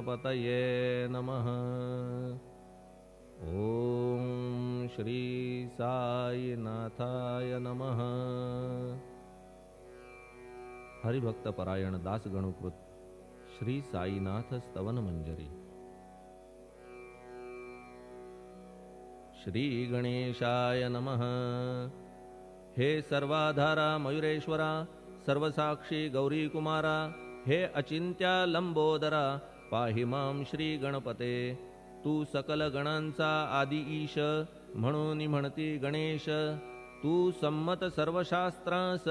गणपतये नमः। ओम श्री साईनाथाय नमः। हरिभक्त परायण दास गणुकृत श्री साईनाथ स्तवन मंजरी। श्री गणेशाय नमः। हे सर्वाधारा मयुरेश्वरा, सर्वसाक्षी गौरी कुमारा, हे अचिंत्या लंबोदरा, पाहि मां श्री गणपते। तू सकल गणांचा आदि ईश, म्हणून म्हणती गणेश। तू संमत सर्वशास्त्रांस,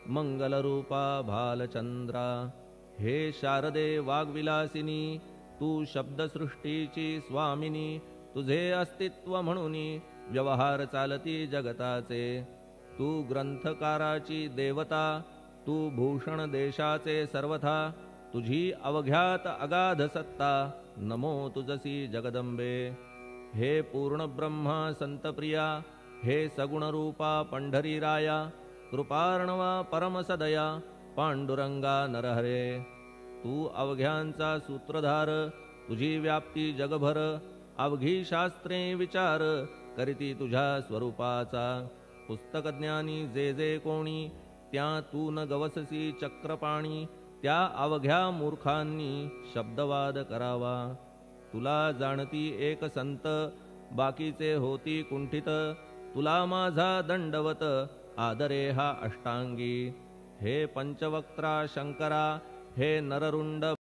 मंगलरूपा भालचंद्रा। हे शारदे वाग्विलासिनी, तू शब्दसृष्टीची स्वामिनी। तुझे अस्तित्व म्हणून व्यवहार चालती जगताचे। तू ग्रंथकाराची देवता, तू भूषण देशाचे सर्वथा। तुझी अवघ्यात अगाध सत्ता, नमो तुझसी जगदंबे। हे पूर्ण ब्रह्मा संतप्रिया, हे सगुण रूपा पंढरीराया। कृपार्णवा परमसदया, पांडुरंगा नरहरे। तू अवघ्यांचा सूत्रधार, तुझी व्याप्ती जगभर। अवघी शास्त्रे विचार, करीती तुझ्या स्वरूपाचा। पुस्तकज्ञानी जे जे कोणी, त्या तू न गवससी चक्रपाणी। त्या अवघ्या मूर्खांनी शब्दवाद करावा। तुला जाणती एक संत, बाकीचे होती कुंठित। तुला माझा दंडवत, आदरे हा अष्टांगी। हे पंचवक्त्रा शंकरा, हे नररुंड